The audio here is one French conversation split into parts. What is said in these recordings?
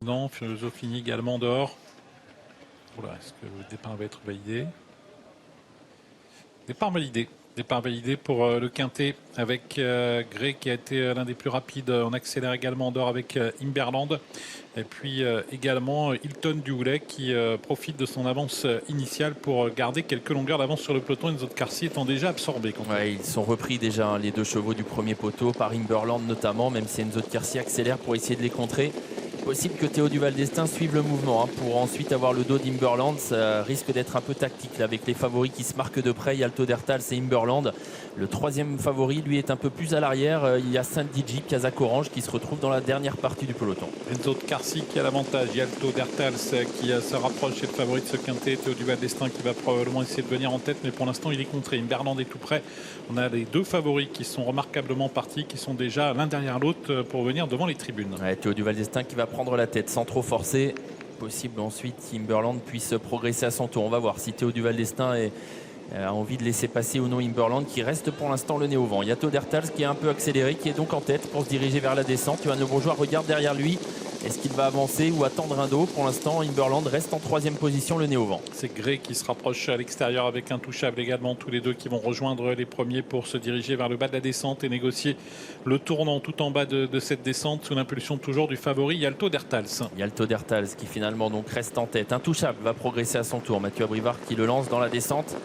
Non, Furioso finit également dehors. Oula, est-ce que le départ va être validé? Départ validé. Départ validé pour le quintet avec Gray qui a été l'un des plus rapides. On accélère également dehors avec Imberland. Et puis également Hilton Duhoulet qui profite de son avance initiale pour garder quelques longueurs d'avance sur le peloton. Enzo de Carcy étant déjà absorbé. Ouais, ils sont repris déjà, hein, les deux chevaux du premier poteau, par Imberland notamment, même si Enzo de Carcy accélère pour essayer de les contrer. Possible que Théo Duval d'Estaing suive le mouvement, hein, pour ensuite avoir le dos d'Imberland. Ça risque d'être un peu tactique là, avec les favoris qui se marquent de près. Il y a Alto d'Hertals et Imberland. Le troisième favori, lui, est un peu plus à l'arrière. Il y a Saint-Digi, Kazakh Orange qui se retrouve dans la dernière partie du peloton. Enzo de Carcy qui a l'avantage. Il y a Alto d'Hertals qui se rapproche, c'est le favori de ce quintet. Théo Duval d'Estaing qui va probablement essayer de venir en tête, mais pour l'instant il est contré. Imberland est tout près. On a les deux favoris qui sont remarquablement partis, qui sont déjà l'un derrière l'autre pour venir devant les tribunes. Ouais, Théo Duval d'Estaing qui va prendre la tête sans trop forcer. Possible ensuite qu'Imberland puisse progresser à son tour. On va voir si Théo Duval d'Estaing a envie de laisser passer ou non Imberland, qui reste pour l'instant le nez au vent. Il y a Théo d'Hertals qui est un peu accéléré, qui est donc en tête pour se diriger vers la descente. Johan Le Bourgeois regarde derrière lui. Est-ce qu'il va avancer ou attendre un dos? Pour l'instant, Imberland reste en troisième position, le nez au vent. C'est Gray qui se rapproche à l'extérieur avec Intouchable également. Tous les deux qui vont rejoindre les premiers pour se diriger vers le bas de la descente et négocier le tournant tout en bas de cette descente sous l'impulsion toujours du favori Alto d'Hertals. Alto d'Hertals qui finalement donc reste en tête. Intouchable va progresser à son tour. Mathieu Abrivard qui le lance dans la descente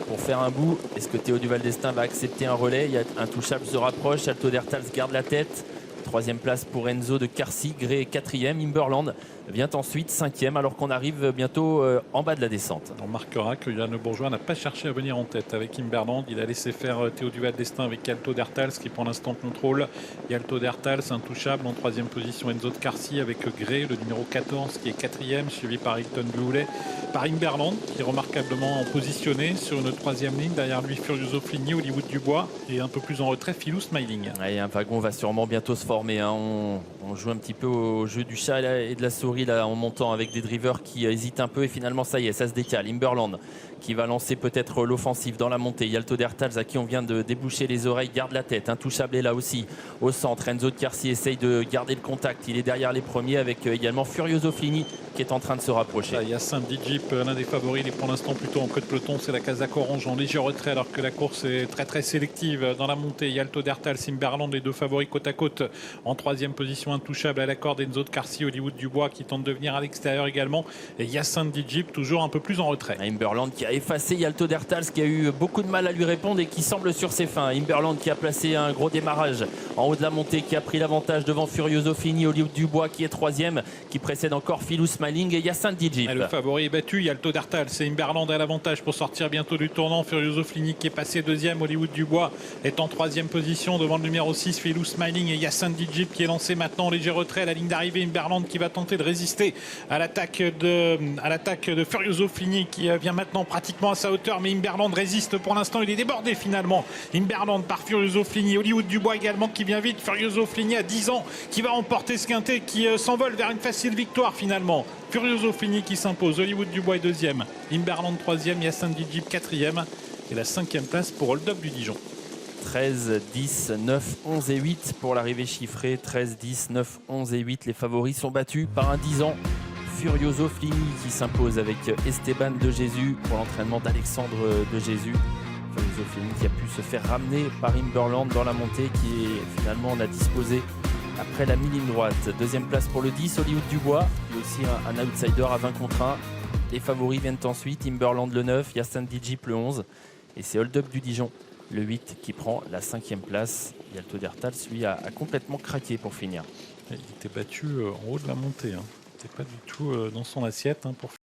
pour faire un bout. Est-ce que Théo Duval d'Estaing va accepter un relais? Intouchable se rapproche. Alto d'Hertals garde la tête. Troisième place pour Enzo de Carcy. Gray est quatrième. Imberland vient ensuite cinquième alors qu'on arrive bientôt en bas de la descente. On remarquera que Johan Le Bourgeois n'a pas cherché à venir en tête avec Imberland. Il a laissé faire Théo Duval d'Estaing avec Alto d'Hertals qui pour l'instant contrôle. Il y a Alto d'Hertals, Intouchable en troisième position. Enzo de Carcy avec Gray, le numéro 14 qui est quatrième, suivi par Hilton Duhoulet, par Imberland qui est remarquablement positionné sur une troisième ligne. Derrière lui Furioso Fligny, Hollywood Dubois et un peu plus en retrait Philou Smiling. Et un wagon va sûrement bientôt se former, hein. On joue un petit peu au jeu du chat et de la souris là, en montant avec des drivers qui hésitent un peu et finalement ça y est, ça se décale. Imberland qui va lancer peut-être l'offensive dans la montée. Il y a Alto d'Hertals à qui on vient de déboucher les oreilles, garde la tête. Intouchable est là aussi au centre. Enzo de Carcy essaye de garder le contact. Il est derrière les premiers avec également Furioso Fligny qui est en train de se rapprocher. Il y a Saint-Digi, l'un des favoris. Il est pour l'instant plutôt en queue de peloton. C'est la Kazakh Orange en léger retrait alors que la course est très sélective dans la montée. Il y a Alto d'Hertals, Imberland, les deux favoris côte à côte. En troisième position, Intouchable à la corde. Enzo de Carcy, Hollywood Dubois qui tente de venir à l'extérieur également. Et il y a Saint-Digi toujours un peu plus en retrait. Imberland qui a effacé Alto d'Hertals qui a eu beaucoup de mal à lui répondre et qui semble sur ses fins. Imberland qui a placé un gros démarrage en haut de la montée, qui a pris l'avantage devant Furioso Fligny, Hollywood Dubois qui est troisième, qui précède encore Philou Smiling et il y a Saint-Digi. Le favori est battu, il y a Alto d'Hertals, c'est Imberland à l'avantage pour sortir bientôt du tournant. Furioso Fligny qui est passé deuxième, Hollywood Dubois est en troisième position devant le numéro 6 Philou Smiling et il y a Saint-Digi qui est lancé maintenant en léger retrait à la ligne d'arrivée. Imberland qui va tenter de résister à l'attaque de Furioso Fligny qui vient maintenant pratiquement à sa hauteur, mais Imberland résiste pour l'instant, il est débordé finalement. Imberland par Furioso Fligny, Hollywood Dubois également qui vient vite. Furioso Fligny à 10 ans qui va remporter ce quintet, qui s'envole vers une facile victoire finalement. Furioso Fligny qui s'impose, Hollywood Dubois est deuxième, Imberland troisième, il y a Saint-Digi quatrième et la cinquième place pour Hold Up du Dijon. 13, 10, 9, 11 et 8 pour l'arrivée chiffrée. 13, 10, 9, 11 et 8. Les favoris sont battus par un 10 ans. Furioso Fligny qui s'impose avec Esteban de Jésus pour l'entraînement d'Alexandre de Jésus. Furioso Fligny qui a pu se faire ramener par Imberland dans la montée, qui est finalement on a disposé après la mi-ligne droite. Deuxième place pour le 10, Hollywood Dubois, qui est aussi un outsider à 20 contre 1. Les favoris viennent ensuite, Imberland le 9, il y a Saint-Digi le 11 et c'est Hold Up du Dijon le 8 qui prend la 5e place. Et Alto d'Hertals lui a complètement craqué pour finir. Il était battu en haut de la montée. Il n'était pas du tout dans son assiette pour